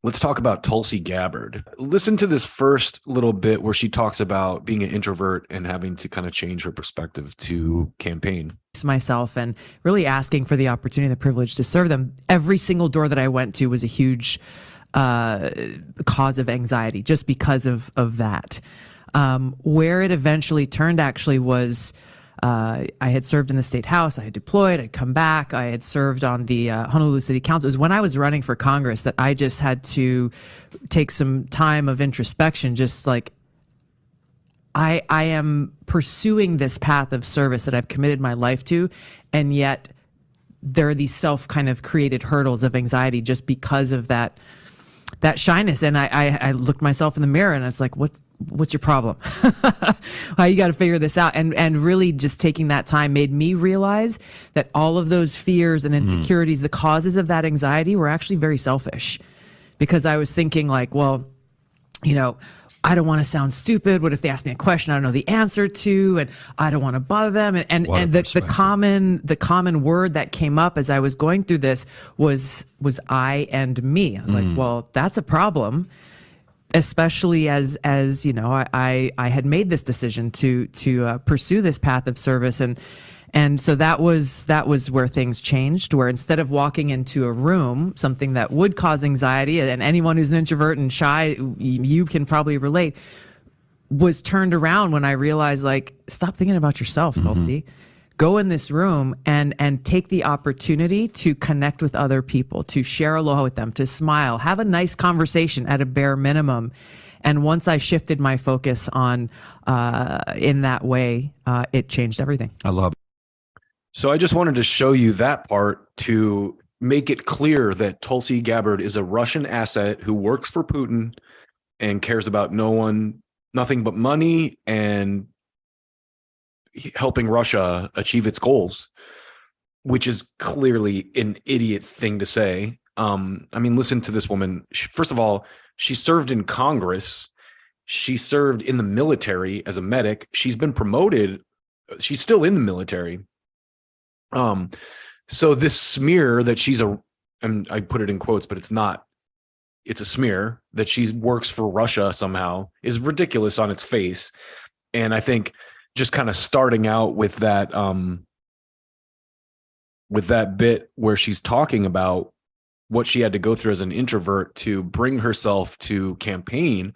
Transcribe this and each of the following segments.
Let's talk about Tulsi Gabbard. Listen to this first little bit where she talks about being an introvert and having to kind of change her perspective to campaign. Myself and really asking for the opportunity, the privilege to serve them. Every single door that I went to was a huge cause of anxiety just because of that. Where it eventually turned actually was I had served in the state house, I had deployed, I'd come back, I had served on the Honolulu City Council. It was when I was running for Congress that I just had to take some time of introspection, just like I am pursuing this path of service that I've committed my life to, and yet there are these self kind of created hurdles of anxiety just because of that shyness. And I looked myself in the mirror and I was like, what's your problem? You got to figure this out. And really just taking that time made me realize that all of those fears and insecurities, the causes of that anxiety were actually very selfish, because I was thinking like, well, you know, I don't want to sound stupid. What if they ask me a question I don't know the answer to, and I don't want to bother them. And the common word that came up as I was going through this was I and me. I was like, well, that's a problem, especially as you know, I had made this decision to pursue this path of service, and so that was where things changed, where instead of walking into a room, something that would cause anxiety, and anyone who's an introvert and shy, you can probably relate, was turned around when I realized, like, stop thinking about yourself, Tulsi. Go in this room and take the opportunity to connect with other people, to share aloha with them, to smile, have a nice conversation at a bare minimum. And once I shifted my focus on in that way, it changed everything. I love it. So I just wanted to show you that part to make it clear that Tulsi Gabbard is a Russian asset who works for Putin and cares about nothing but money and helping Russia achieve its goals, which is clearly an idiot thing to say. I mean, listen to this woman. First of all, she served in Congress. She served in the military as a medic. She's been promoted. She's still in the military. So this smear that and I put it in quotes, but it's not, it's a smear that she works for Russia somehow is ridiculous on its face. And I think just kind of starting out with that bit where she's talking about what she had to go through as an introvert to bring herself to campaign,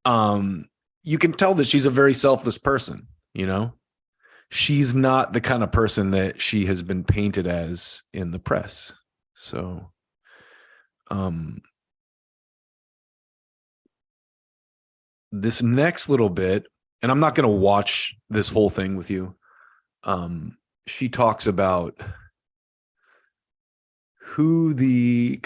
you can tell that she's a very selfless person, you know? She's not the kind of person that she has been painted as in the press. So, this next little bit, and I'm not going to watch this whole thing with you. She talks about she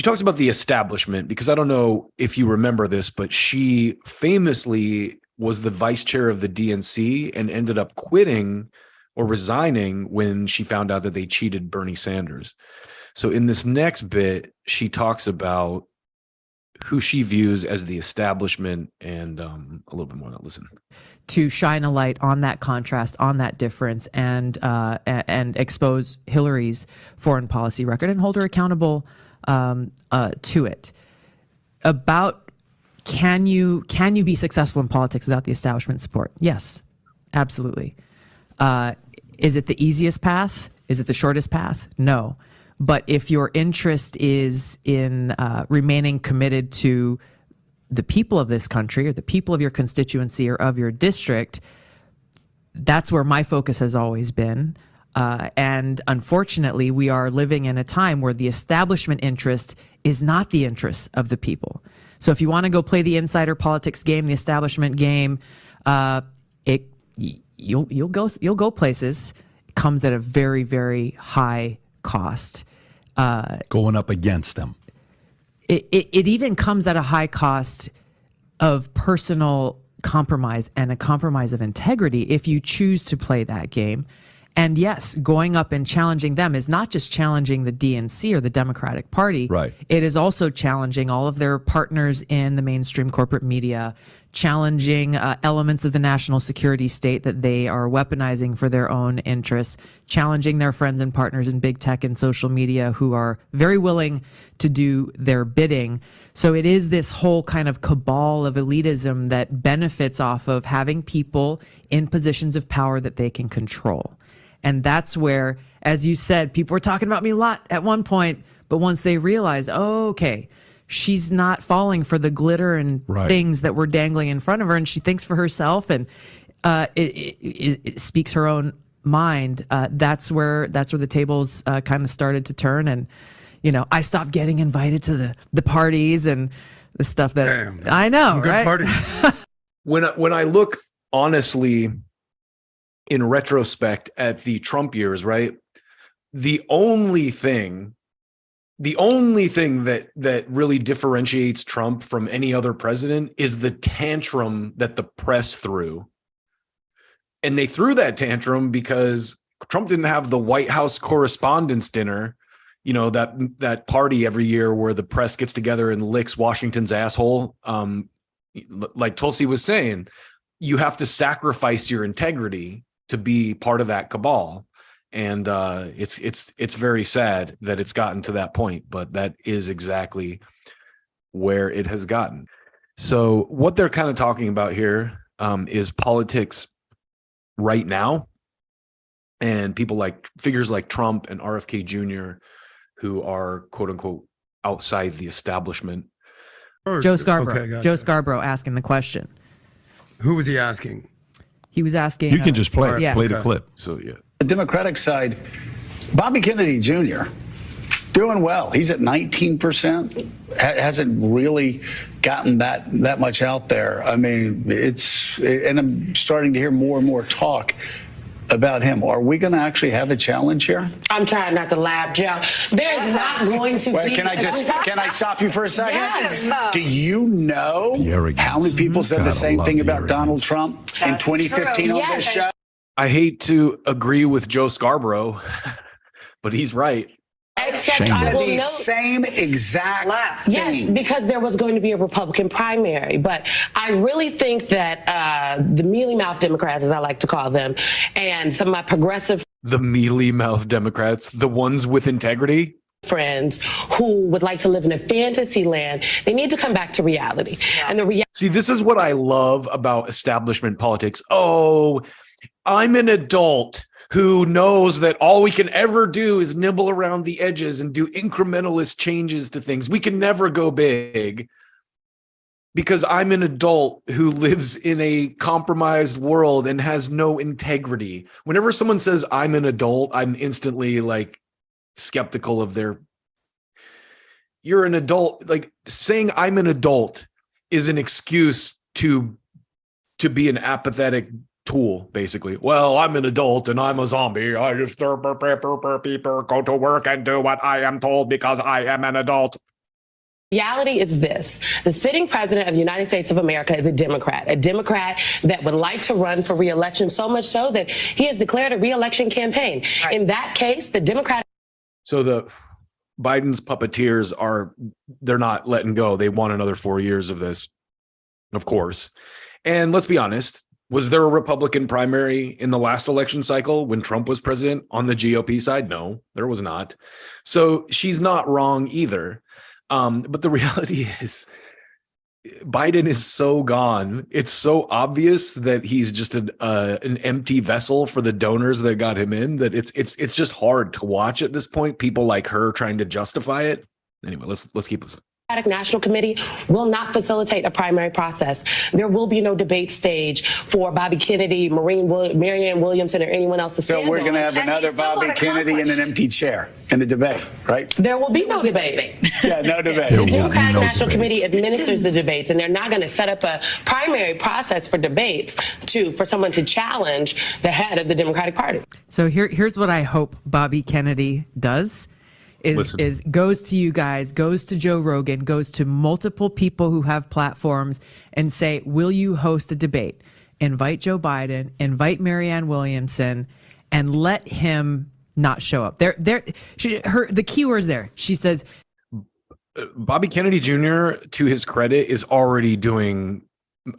talks about the establishment, because I don't know if you remember this, but she famously was the vice chair of the DNC and ended up quitting or resigning when she found out that they cheated Bernie Sanders. So in this next bit, she talks about who she views as the establishment and a little bit more of that. Listen. To shine a light on that contrast, on that difference, and expose Hillary's foreign policy record and hold her accountable to it. About can you be successful in politics without the establishment support? Yes, absolutely. Is it the easiest path? Is it the shortest path? No. But if your interest is in remaining committed to the people of this country or the people of your constituency or of your district, that's where my focus has always been. And unfortunately, we are living in a time where the establishment interest is not the interest of the people. So if you want to go play the insider politics game, the establishment game, you'll go places. It comes at a very, very high cost. Going up against them. It even comes at a high cost of personal compromise and a compromise of integrity if you choose to play that game. And yes, going up and challenging them is not just challenging the DNC or the Democratic Party. Right. It is also challenging all of their partners in the mainstream corporate media, challenging elements of the national security state that they are weaponizing for their own interests, challenging their friends and partners in big tech and social media who are very willing to do their bidding. So it is this whole kind of cabal of elitism that benefits off of having people in positions of power that they can control. And that's where, as you said, people were talking about me a lot at one point, but once they realize, oh, okay, she's not falling for the glitter and things that were dangling in front of her, and she thinks for herself, and it speaks her own mind. That's where the tables kind of started to turn, and I stopped getting invited to the parties and the stuff that I know, good right? Parties. When I look honestly in retrospect at the Trump years, right? The only thing that really differentiates Trump from any other president is the tantrum that the press threw. And they threw that tantrum because Trump didn't have the White House Correspondents' Dinner, that party every year where the press gets together and licks Washington's asshole. Like Tulsi was saying, you have to sacrifice your integrity to be part of that cabal. And it's very sad that it's gotten to that point, but that is exactly where it has gotten. So what they're kind of talking about here is politics right now, and figures like Trump and RFK Jr., who are quote unquote outside the establishment. Joe Scarborough. Okay, gotcha. Joe Scarborough asking the question. Who was he asking? He was asking. You can just play the Okay. clip. So yeah. The Democratic side, Bobby Kennedy Jr., doing well. He's at 19%. Hasn't really gotten that much out there. I mean, and I'm starting to hear more and more talk about him. Are we going to actually have a challenge here? I'm trying not to laugh, Joe. There's not going to Wait, be. can I stop you for a second? Yes. Do you know The arrogance. how many people said the Gotta same love thing the about Donald arrogance. Trump in That's 2015 true. on Yes. this show? I hate to agree with Joe Scarborough, but he's right. Except I Shameless. will The note. same exact Yes, thing. because there was going to be a Republican primary. But I really think that the mealy-mouthed Democrats, as I like to call them, and some of my progressive The mealy-mouthed Democrats, the ones with integrity. friends who would like to live in a fantasy land, they need to come back to reality. And the reality See, this is what I love about establishment politics. Oh, I'm an adult who knows that all we can ever do is nibble around the edges and do incrementalist changes to things. We can never go big because I'm an adult who lives in a compromised world and has no integrity. Whenever someone says I'm an adult, I'm instantly like skeptical of you're an adult. Like saying I'm an adult is an excuse to be an apathetic tool, basically. Well, I'm an adult and I'm a zombie. I just go to work and do what I am told because I am an adult. Reality is this. The sitting president of the United States of America is a Democrat that would like to run for re-election, so much so that he has declared a re-election campaign. Right. In that case, the Democrat. So the Biden's puppeteers they're not letting go. They want another 4 years of this, of course. And let's be honest, was there a Republican primary in the last election cycle when Trump was president on the GOP side? No, there was not. So she's not wrong either. But the reality is Biden is so gone. It's so obvious that he's just an empty vessel for the donors that got him in, that it's just hard to watch at this point. People like her trying to justify it. Anyway, let's keep listening. National Committee will not facilitate a primary process. There will be no debate stage for Bobby Kennedy, Marianne Williamson, or anyone else to stand So we're going to on. have another Bobby Kennedy in an empty chair in the debate, right? There will be no debate. Yeah, no debate. There The will be Democratic no National debate. Committee administers the debates, and they're not going to set up a primary process for debates for someone to challenge the head of the Democratic Party. So here's what I hope Bobby Kennedy does. Is goes to you guys, goes to Joe Rogan, goes to multiple people who have platforms and say, will you host a debate? Invite Joe Biden, invite Marianne Williamson, and let him not show up. The key word is there. She says, Bobby Kennedy Jr., to his credit, is already doing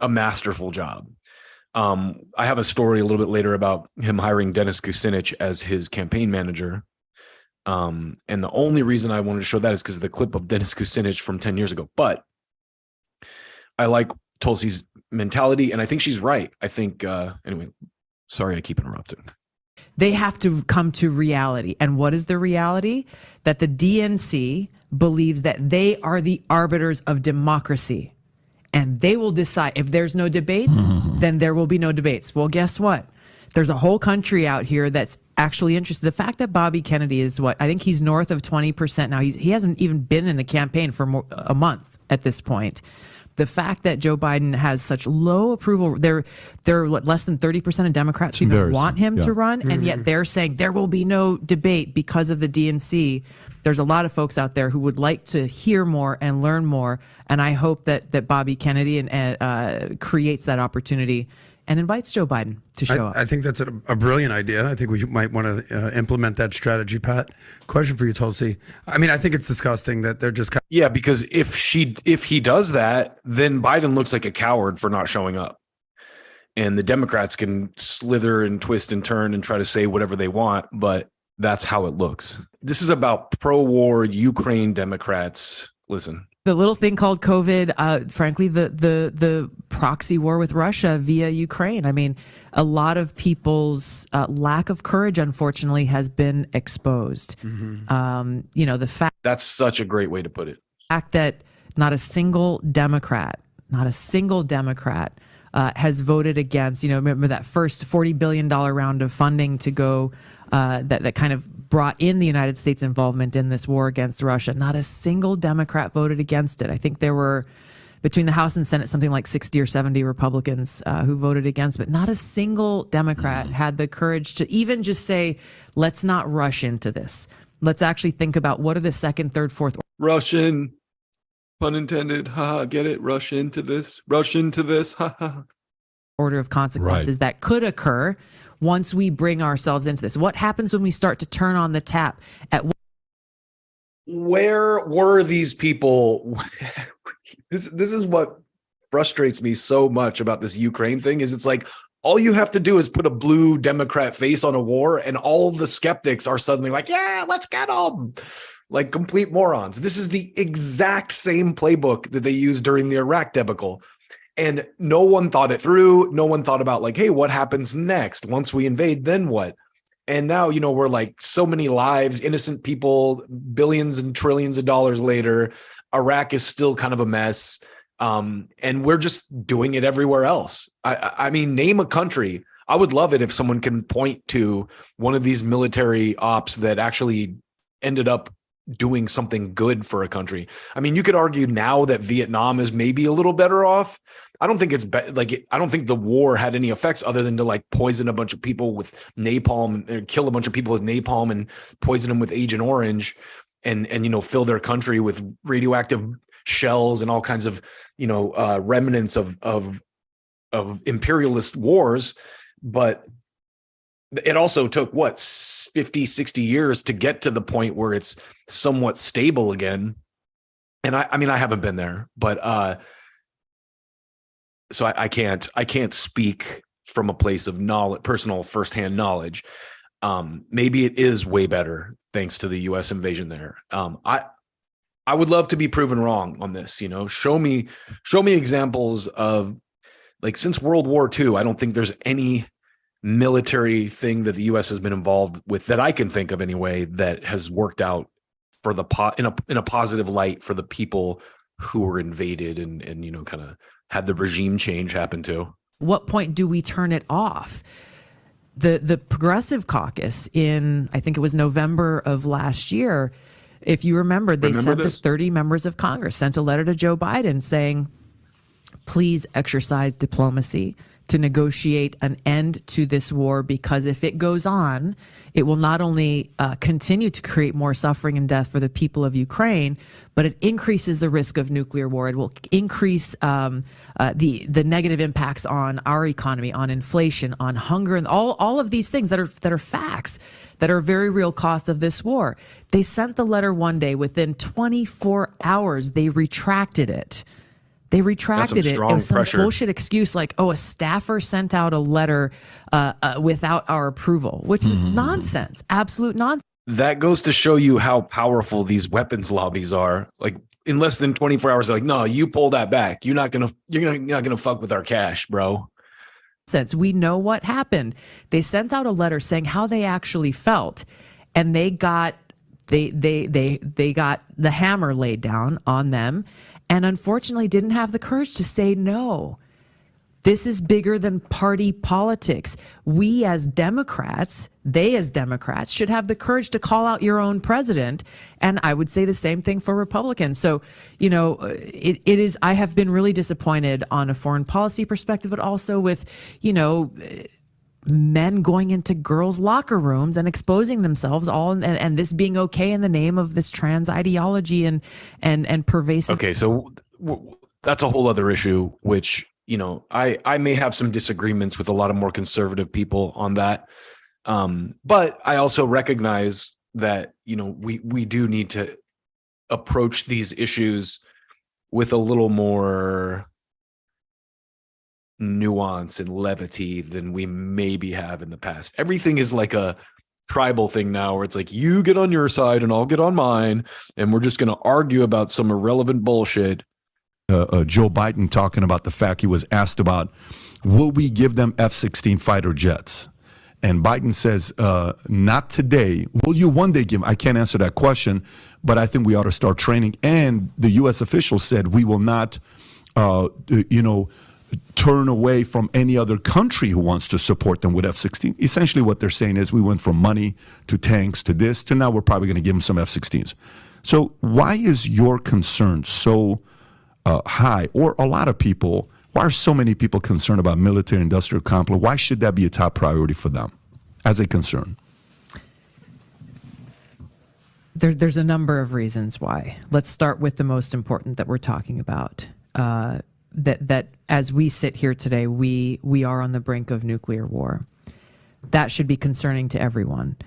a masterful job. I have a story a little bit later about him hiring Dennis Kucinich as his campaign manager. And the only reason I wanted to show that is because of the clip of Dennis Kucinich from 10 years ago. But I like Tulsi's mentality, and I think she's right. I think, anyway, sorry, I keep interrupting. They have to come to reality. And what is the reality? That the DNC believes that they are the arbiters of democracy. And they will decide if there's no debates, then there will be no debates. Well, guess what? There's a whole country out here that's actually interested. The fact that Bobby Kennedy is what, I think he's north of 20% now. He hasn't even been in a campaign for a month at this point. The fact that Joe Biden has such low approval, they're less than 30% of Democrats who even want him to run, and yet they're saying there will be no debate because of the DNC. There's a lot of folks out there who would like to hear more and learn more, and I hope that Bobby Kennedy creates that opportunity and invites Joe Biden to show up. I think that's a brilliant idea. I think we might want to implement that strategy, Pat. Question for you, Tulsi. I mean, I think it's disgusting that they're just Yeah, because if he does that, then Biden looks like a coward for not showing up. And the Democrats can slither and twist and turn and try to say whatever they want, but that's how it looks. This is about pro-war Ukraine Democrats. Listen. The little thing called COVID, frankly, the proxy war with Russia via Ukraine. I mean, a lot of people's lack of courage, unfortunately, has been exposed. The fact that's such a great way to put it. That not a single Democrat has voted against. Remember that first $40 billion round of funding to go that kind of brought in the United States involvement in this war against Russia. Not a single Democrat voted against it. I think there were, between the House and Senate, something like 60 or 70 Republicans who voted against, but not a single Democrat had the courage to even just say, let's not rush into this. Let's actually think about what are the second, third, fourth. Russian, pun intended, haha, get it? Rush into this, haha. Order of consequences that could occur once we bring ourselves into this. What happens when we start to turn on the tap at where were these people? This is what frustrates me so much about this Ukraine thing is it's like all you have to do is put a blue Democrat face on a war and all the skeptics are suddenly like, yeah, let's get them. Like complete morons. This is the exact same playbook that they used during the Iraq debacle. And no one thought it through. No one thought about like, hey, what happens next? Once we invade, then what? And now, we're like so many lives, innocent people, billions and trillions of dollars later. Iraq is still kind of a mess. And we're just doing it everywhere else. I mean, name a country. I would love it if someone can point to one of these military ops that actually ended up doing something good for a country. I mean, you could argue now that Vietnam is maybe a little better off. I don't think it's I don't think the war had any effects other than to like poison a bunch of people with napalm and kill a bunch of people with napalm and poison them with Agent Orange and fill their country with radioactive shells and all kinds of, remnants of imperialist wars. But it also took 50, 60 years to get to the point where it's somewhat stable again. And I mean, I haven't been there, but so I can't speak from a place of knowledge, personal firsthand knowledge. Maybe it is way better thanks to the US invasion there. I would love to be proven wrong on this, show me examples of like since World War II, I don't think there's any military thing that the U.S. has been involved with that I can think of anyway that has worked out for in a positive light for the people who were invaded and kind of had the regime change happen to. What point do we turn it off? The Progressive Caucus in, I think it was November of last year, if you remember, they sent this 30 members of Congress sent a letter to Joe Biden saying, please exercise diplomacy to negotiate an end to this war, because if it goes on, it will not only continue to create more suffering and death for the people of Ukraine, but it increases the risk of nuclear war. It will increase the negative impacts on our economy, on inflation, on hunger, and all of these things that are facts, that are very real cost of this war. They sent the letter one day. Within 24 hours, they retracted it. They retracted it. It strong was some pressure. bullshit excuse like, oh, a staffer sent out a letter without our approval, which is nonsense, absolute nonsense. That goes to show you how powerful these weapons lobbies are. Like in less than 24 hours, they're like, no, you pull that back. You're not gonna fuck with our cash, bro. We know what happened. They sent out a letter saying how they actually felt, and they got the hammer laid down on them, and unfortunately didn't have the courage to say no. This is bigger than party politics. We as Democrats, they as Democrats should have the courage to call out your own president. And I would say the same thing for Republicans. So, you know, it is, I have been really disappointed on a foreign policy perspective, but also with, you know, men going into girls' locker rooms and exposing themselves all, and this being okay in the name of this trans ideology and pervasive. Okay, so that's a whole other issue, which, you know, I may have some disagreements with a lot of more conservative people on that. But I also recognize that, you know, we do need to approach these issues with a little more nuance and levity than we maybe have in the past. Everything is like a tribal thing now where it's like, you get on your side and I'll get on mine, and we're just going to argue about some irrelevant bullshit. Joe Biden talking about the fact he was asked about, will we give them F-16 fighter jets? And Biden says, not today. Will you one day give them? I can't answer that question, but I think we ought to start training. And the U.S. officials said we will not, turn away from any other country who wants to support them with F-16. Essentially what they're saying is we went from money to tanks to this to now we're probably going to give them some F-16s. So why is your concern so high, or a lot of people, why are so many people concerned about military-industrial complex? Why should that be a top priority for them as a concern? There's a number of reasons why. Let's start with the most important that we're talking about. That as we sit here today, we are on the brink of nuclear war. That should be concerning to everyone.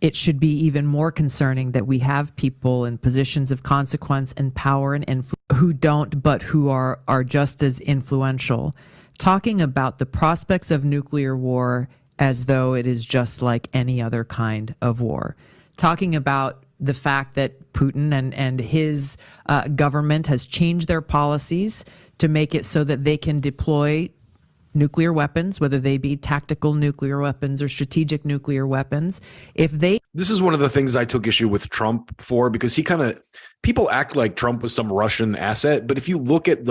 It should be even more concerning that we have people in positions of consequence and power and influence who don't, but who are just as influential, talking about the prospects of nuclear war as though it is just like any other kind of war. Talking about the fact that Putin and his government has changed their policies to make it so that they can deploy nuclear weapons, whether they be tactical nuclear weapons or strategic nuclear weapons. This is one of the things I took issue with Trump for, because people act like Trump was some Russian asset. But if you look at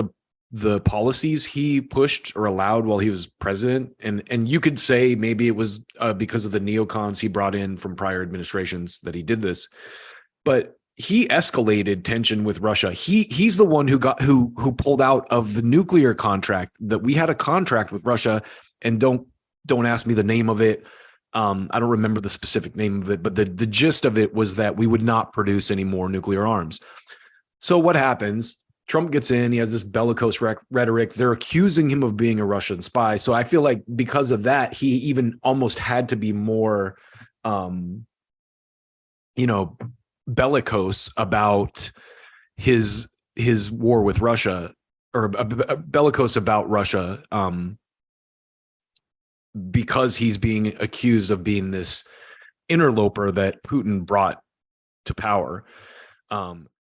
the policies he pushed or allowed while he was president, and you could say maybe it was because of the neocons he brought in from prior administrations that he did this, but he escalated tension with Russia. He's the one who pulled out of the nuclear contract. That we had a contract with Russia, and don't ask me the name of it. I don't remember the specific name of it, but the gist of it was that we would not produce any more nuclear arms. So what happens? Trump gets in, he has this bellicose rhetoric. They're accusing him of being a Russian spy. So I feel like because of that, he even almost had to be more, bellicose about his war with Russia, or bellicose about Russia, because he's being accused of being this interloper that Putin brought to power.